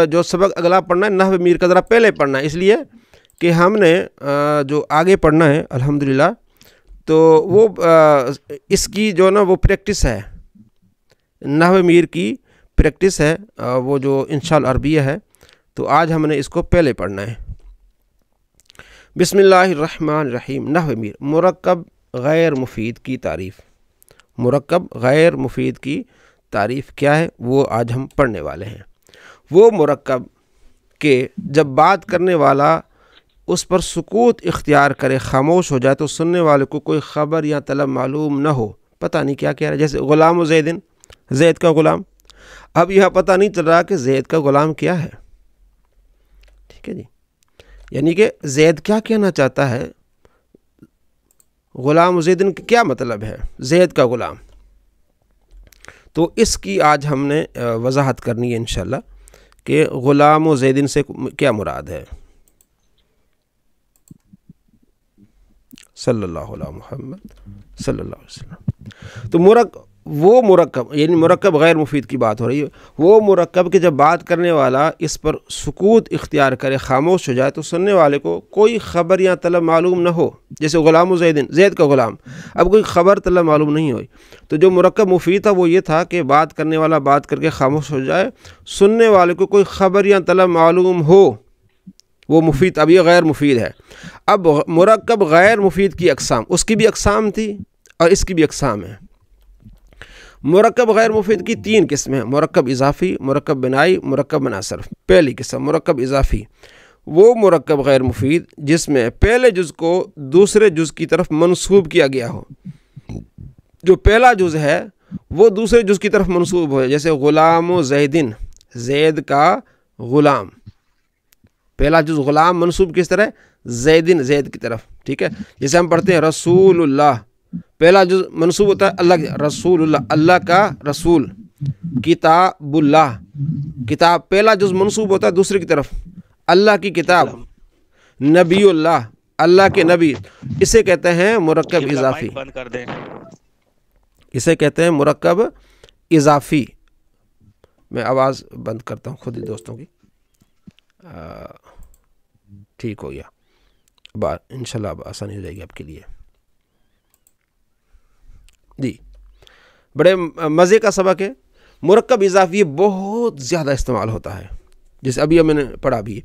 جو سبق اگلا پڑھنا ہے نحو میر کا ذرا پہلے پڑھنا ہے، اس لیے کہ ہم نے جو آگے پڑھنا ہے الحمدللہ تو وہ اس کی جو نا وہ پریکٹس ہے، نحو میر کی پریکٹس ہے، وہ جو انشاء العربیہ ہے، تو آج ہم نے اس کو پہلے پڑھنا ہے۔ بسم اللہ الرحمن الرحیم۔ نحو میر، مرکب غیر مفید کی تعریف۔ مرکب غیر مفید کی تعریف کیا ہے وہ آج ہم پڑھنے والے ہیں۔ وہ مرکب کہ جب بات کرنے والا اس پر سکوت اختیار کرے، خاموش ہو جائے تو سننے والے کو کوئی خبر یا طلب معلوم نہ ہو، پتہ نہیں کیا کہہ رہا ہے، جیسے غلام و زیدن، زید کا غلام۔ اب یہ پتہ نہیں چل رہا کہ زید کا غلام کیا ہے، ٹھیک ہے جی، یعنی کہ زید کیا کہنا چاہتا ہے، غلام و زیدن کیا مطلب ہے، زید کا غلام۔ تو اس کی آج ہم نے وضاحت کرنی ہے انشاءاللہ کہ غلام و زیدن سے کیا مراد ہے۔ صلی اللہ علیہ محمد صلی اللہ علیہ وسلم۔ تو وہ مرکب، یعنی مرکب غیر مفید کی بات ہو رہی ہے، وہ مرکب کہ جب بات کرنے والا اس پر سکوت اختیار کرے، خاموش ہو جائے تو سننے والے کو کوئی خبر یا طلب معلوم نہ ہو، جیسے غلام و زیدن، زید کا غلام۔ اب کوئی خبر طلب معلوم نہیں ہوئی، تو جو مرکب مفید تھا وہ یہ تھا کہ بات کرنے والا بات کر کے خاموش ہو جائے، سننے والے کو کوئی خبر یا طلب معلوم ہو، وہ مفید۔ اب یہ غیر مفید ہے۔ اب مرکب غیر مفید کی اقسام، اس کی بھی اقسام تھی اور اس کی بھی اقسام ہے۔ مرکب غیر مفید کی 3 قسمیں ہیں، مرکب اضافی، مرکب بنائی، مرکب مناصرف۔ پہلی قسم مرکب اضافی، وہ مرکب غیر مفید جس میں پہلے جز کو دوسرے جز کی طرف منسوب کیا گیا ہو۔ جو پہلا جز ہے وہ دوسرے جز کی طرف منسوب ہو، جیسے غلام و زیدن، زید کا غلام۔ پہلا جز غلام منسوب کس طرح ہے، زیدن، زید کی طرف، ٹھیک ہے۔ جیسے ہم پڑھتے ہیں رسول اللہ، پہلا جز منسوب ہوتا ہے اللہ کی، رسول اللہ، اللہ کا رسول۔ کتاب اللہ، کتاب پہلا جز منسوب ہوتا ہے دوسری کی طرف، اللہ کی کتاب۔ نبی اللہ، اللہ کے نبی، اسے کہتے ہیں مرکب اضافی، اسے کہتے ہیں مرکب اضافی۔ میں آواز بند کرتا ہوں خود ہی دوستوں کی، ٹھیک ہو گیا، اب انشاءاللہ اب آسانی ہو جائے گی آپ کے لیے جی۔ بڑے مزے کا سبق ہے۔ مرکب اضافی بہت زیادہ استعمال ہوتا ہے، جیسے ابھی میں نے پڑھا بھی۔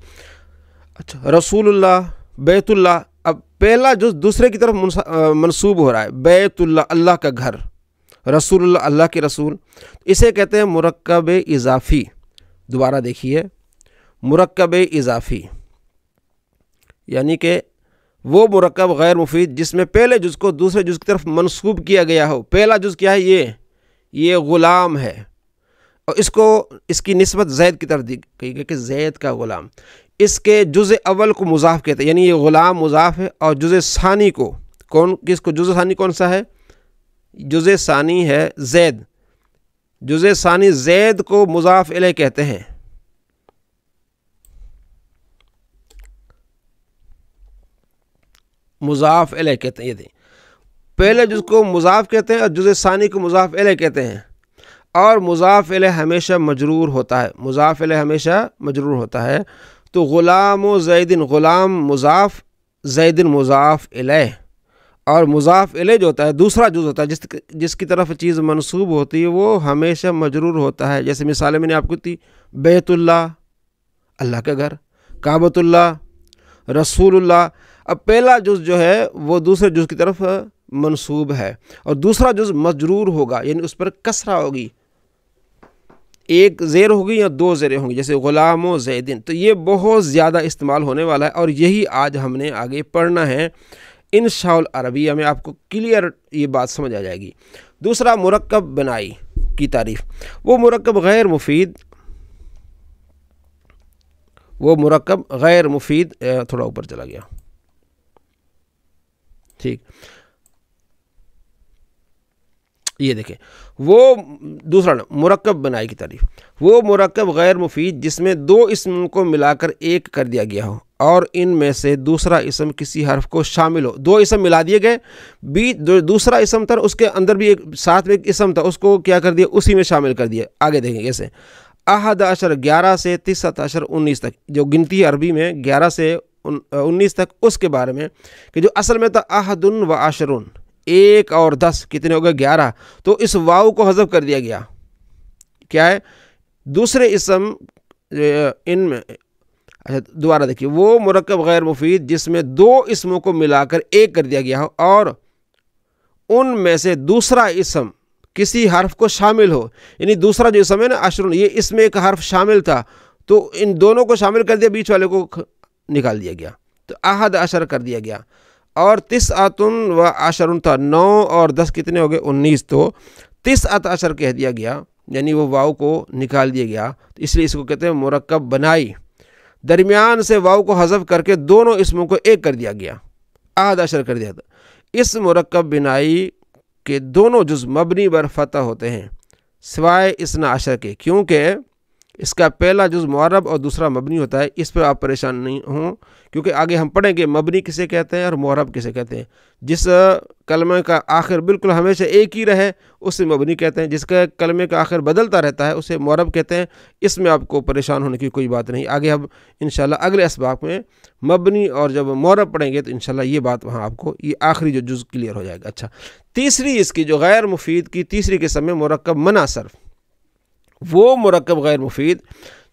اچھا، رسول اللہ، بیت اللہ، اب پہلا جو دوسرے کی طرف منسوب ہو رہا ہے، بیت اللہ، اللہ کا گھر، رسول اللہ، اللہ کے رسول، اسے کہتے ہیں مرکب اضافی۔ دوبارہ دیکھیے، مرکب اضافی یعنی کہ وہ مرکب غیر مفید جس میں پہلے جز کو دوسرے جز کی طرف منسوب کیا گیا ہو۔ پہلا جز کیا ہے، یہ غلام ہے، اور اس کی نسبت زید کی طرف دی گئی ہے کہ زید کا غلام۔ اس کے جز اول کو مضاف کہتے ہیں، یعنی یہ غلام مضاف ہے، اور جز ثانی کو کس کو جز ثانی کون سا ہے، جز ثانی ہے زید۔ جز ثانی زید کو مضاف الیہ کہتے ہیں۔ مضاف الیہ کہتے ہیں، یہ پہلے جز کو مضاف کہتے ہیں اور جز ثانی کو مضاف الیہ کہتے ہیں، اور مضاف الیہ ہمیشہ مجرور ہوتا ہے، مضاف الیہ ہمیشہ مجرور ہوتا ہے۔ تو غلام و زیدن، غلام مضاف، زیدن مضاف الیہ، اور مضاف الیہ جو ہوتا ہے دوسرا جز ہوتا ہے جس کی طرف چیز منسوب ہوتی ہے وہ ہمیشہ مجرور ہوتا ہے۔ جیسے مثالیں میں نے آپ کو دی، بیت اللہ، اللہ کا گھر، کعبۃ اللہ، رسول اللہ۔ اب پہلا جز جو ہے وہ دوسرے جز کی طرف منسوب ہے، اور دوسرا جز مجرور ہوگا، یعنی اس پر کسرہ ہوگی، ایک زیر ہوگی یا 2 زیریں ہوں گی، جیسے غلام و زیدن۔ تو یہ بہت زیادہ استعمال ہونے والا ہے، اور یہی آج ہم نے آگے پڑھنا ہے انشاء العربیہ میں، آپ کو کلیئر یہ بات سمجھ آ جائے گی۔ دوسرا مرکب بنائی کی تعریف، وہ مرکب غیر مفید، وہ مرکب غیر مفید، تھوڑا اوپر چلا گیا، ٹھیک، یہ دیکھیں، وہ دوسرا مرکب بنائی کی تعریف، وہ مرکب غیر مفید جس میں 2 اسم کو ملا کر ایک کر دیا گیا ہو، اور ان میں سے دوسرا اسم کسی حرف کو شامل ہو۔ 2 اسم ملا دیے گئے، دوسرا اسم تھا، اس کے اندر بھی ایک ساتھ میں ایک اسم تھا، اس کو کیا کر دیا، اسی میں شامل کر دیا۔ آگے دیکھیں کیسے، احد عشر 11 سے 19 19 تک جو گنتی ہے عربی میں 11 سے 19 تک، اس کے بارے میں کہ جو اصل میں تھا احد و عشرون، 1 اور 10 کتنے ہو گئے 11، تو اس واو کو حذف کر دیا گیا. کیا ہے دوسرے اسم ان میں. اچھا دوبارہ دیکھیے، وہ مرکب غیر مفید جس میں 2 اسموں کو ملا کر ایک کر دیا گیا ہو اور ان میں سے دوسرا اسم کسی حرف کو شامل ہو. یعنی دوسرا جو اسم ہے نا عشرون، یہ اس میں ایک حرف شامل تھا تو ان دونوں کو شامل کر دیا، بیچ والے کو نکال دیا گیا تو احد عشر کر دیا گیا. اور 9 و عشرون تھا، 9 اور 10 کتنے ہو گئے 19، تو 9 عشر کہہ دیا گیا، یعنی وہ واو کو نکال دیا گیا. تو اس لیے اس کو کہتے ہیں مرکب بنائی. درمیان سے واو کو حذف کر کے دونوں اسموں کو ایک کر دیا گیا، احد عشر کر دیا تھا. اس مرکب بنائی کے دونوں جز مبنی بر فتح ہوتے ہیں سوائے 12 کے، کیونکہ اس کا پہلا جز معرب اور دوسرا مبنی ہوتا ہے. اس پر آپ پریشان نہیں ہوں، کیونکہ آگے ہم پڑھیں گے مبنی کسے کہتے ہیں اور معرب کسے کہتے ہیں. جس کلمے کا آخر بالکل ہمیشہ ایک ہی رہے اسے مبنی کہتے ہیں، جس کا کلمے کا آخر بدلتا رہتا ہے اسے معرب کہتے ہیں. اس میں آپ کو پریشان ہونے کی کوئی بات نہیں. آگے ہم انشاءاللہ اگلے اسباق میں مبنی اور جب معرب پڑھیں گے تو انشاءاللہ یہ بات وہاں آپ کو یہ آخری جو جز کلیئر ہو جائے گا. اچھا، تیسری اس کی جو غیر مفید کی تیسری قسم ہے مرکب منع صرف. وہ مرکب غیر مفید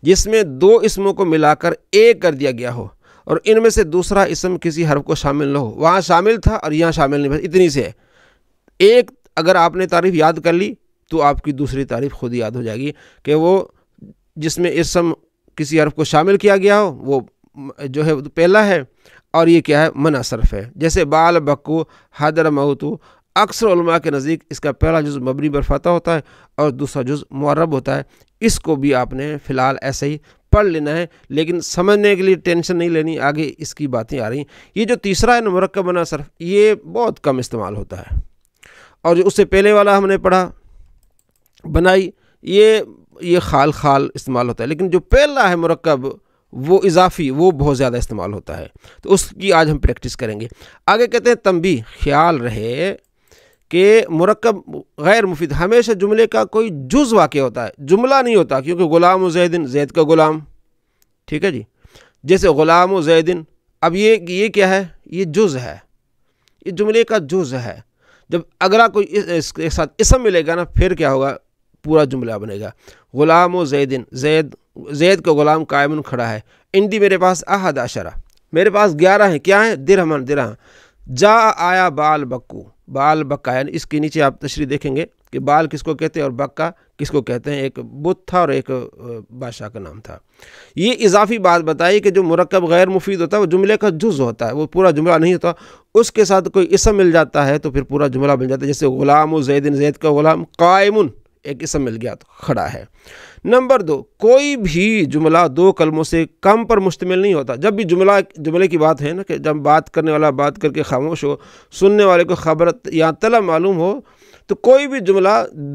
جس میں 2 اسموں کو ملا کر ایک کر دیا گیا ہو اور ان میں سے دوسرا اسم کسی حرف کو شامل نہ ہو. وہاں شامل تھا اور یہاں شامل نہیں، بس اتنی سے ہے. ایک اگر آپ نے تعریف یاد کر لی تو آپ کی دوسری تعریف خود یاد ہو جائے گی کہ وہ جس میں اسم کسی حرف کو شامل کیا گیا ہو وہ جو ہے پہلا ہے، اور یہ کیا ہے منع صرف ہے. جیسے بال بکو حدر موتو، اکثر علماء کے نزدیک اس کا پہلا جز مبنی بر فتح ہوتا ہے اور دوسرا جز معرب ہوتا ہے. اس کو بھی آپ نے فی الحال ایسے ہی پڑھ لینا ہے، لیکن سمجھنے کے لیے ٹینشن نہیں لینی، آگے اس کی باتیں آ رہی ہیں. یہ جو تیسرا ہے نا مرکب منع صرف، یہ بہت کم استعمال ہوتا ہے، اور جو اس سے پہلے والا ہم نے پڑھا بنائی یہ خال استعمال ہوتا ہے. لیکن جو پہلا ہے مرکب وہ اضافی، وہ بہت زیادہ استعمال ہوتا ہے، تو اس کی آج ہم پریکٹس کریں گے. آگے کہتے ہیں تنبیہ، خیال رہے کہ مرکب غیر مفید ہمیشہ جملے کا کوئی جز واقع ہوتا ہے، جملہ نہیں ہوتا. کیونکہ غلام و زیدن، زید کا غلام، ٹھیک ہے جی. جیسے غلام و زیدن، اب یہ کیا ہے؟ یہ جز ہے، یہ جملے کا جز ہے. جب اگلا کوئی اس کے ساتھ اسم ملے گا نا پھر کیا ہوگا؟ پورا جملہ بنے گا. غلام و زیدن، زید کا غلام قائم کھڑا ہے. اندی میرے پاس احد عشرہ، میرے پاس 11 ہیں. کیا ہیں؟ درہمن، درہم. جا آیا بال بکو، بال بکا، یعنی اس کے نیچے آپ تشریح دیکھیں گے کہ بال کس کو کہتے ہیں اور بکا کس کو کہتے ہیں. ایک بت تھا اور ایک بادشاہ کا نام تھا. یہ اضافی بات بتائی کہ جو مرکب غیر مفید ہوتا ہے وہ جملے کا جز ہوتا ہے، وہ پورا جملہ نہیں ہوتا. اس کے ساتھ کوئی اسم مل جاتا ہے تو پھر پورا جملہ بن جاتا ہے. جیسے غلام و زیدن، زید کا غلام، قائمن ایک اسم مل گیا تو کھڑا ہے. نمبر 2، کوئی بھی جملہ 2 کلموں سے کم پر مشتمل نہیں ہوتا. جب بھی جملے کی بات ہے نا کہ جب بات کرنے والا بات کر کے خاموش ہو، سننے والے کو خبر یا طلب معلوم ہو، تو کوئی بھی جملہ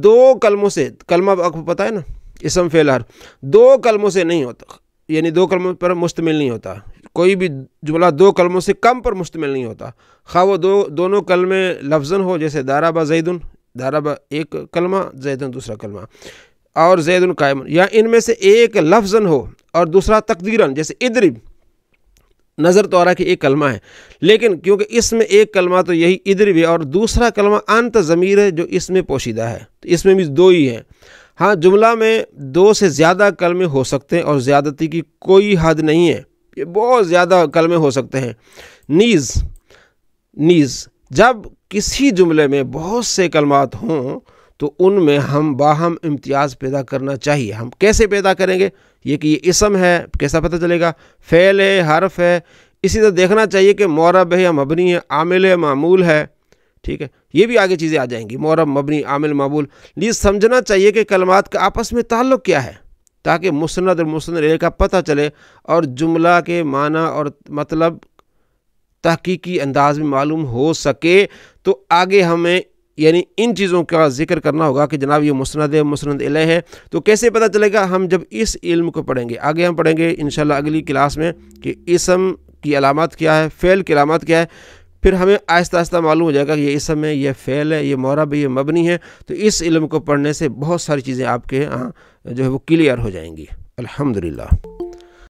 2 کلموں سے، کلمہ آپ کو پتہ ہے نا اسم فعل حرف، 2 کلموں سے نہیں ہوتا، یعنی 2 کلموں پر مشتمل نہیں ہوتا. کوئی بھی جملہ 2 کلموں سے کم پر مشتمل نہیں ہوتا، خواہ وہ دونوں کلمے لفظاً ہو. جیسے داربا زیدن، داربا ایک کلمہ، زیدن دوسرا کلمہ، اور زیدن قائم، یا ان میں سے ایک لفظاً ہو اور دوسرا تقدیراً. جیسے ادرب نظر تو آ رہا کہ ایک کلمہ ہے، لیکن کیونکہ اس میں ایک کلمہ تو یہی ادرب ہے اور دوسرا کلمہ انت ضمیر ہے جو اس میں پوشیدہ ہے، تو اس میں بھی 2 ہی ہیں. ہاں جملہ میں 2 سے زیادہ کلمے ہو سکتے ہیں اور زیادتی کی کوئی حد نہیں ہے، یہ بہت زیادہ کلمے ہو سکتے ہیں. نیز جب کسی جملے میں بہت سے کلمات ہوں تو ان میں ہم باہم امتیاز پیدا کرنا چاہیے. ہم کیسے پیدا کریں گے؟ یہ کہ یہ اسم ہے، کیسا پتہ چلے گا؟ فعل ہے، حرف ہے. اسی طرح دیکھنا چاہیے کہ معرب ہے یا مبنی ہے، عامل ہے، معمول ہے. ٹھیک ہے، یہ بھی آگے چیزیں آ جائیں گی، معرب، مبنی، عامل، معمول. لیکن سمجھنا چاہیے کہ کلمات کا آپس میں تعلق کیا ہے تاکہ مسند اور مسند الیہ کا پتہ چلے اور جملہ کے معنی اور مطلب تحقیقی انداز میں معلوم ہو سکے. تو آگے ہمیں یعنی ان چیزوں کا ذکر کرنا ہوگا کہ جناب یہ مسند ہے، مسند الیہ ہے. تو کیسے پتہ چلے گا؟ ہم جب اس علم کو پڑھیں گے. آگے ہم پڑھیں گے انشاءاللہ اگلی کلاس میں کہ اسم کی علامات کیا ہے، فعل کی علامات کیا ہے. پھر ہمیں آہستہ آہستہ معلوم ہو جائے گا کہ یہ اسم ہے، یہ فعل ہے، یہ معرب ہے، یہ مبنی ہے. تو اس علم کو پڑھنے سے بہت ساری چیزیں آپ کے ہاں جو ہے وہ کلیئر ہو جائیں گی۔ الحمدللہ۔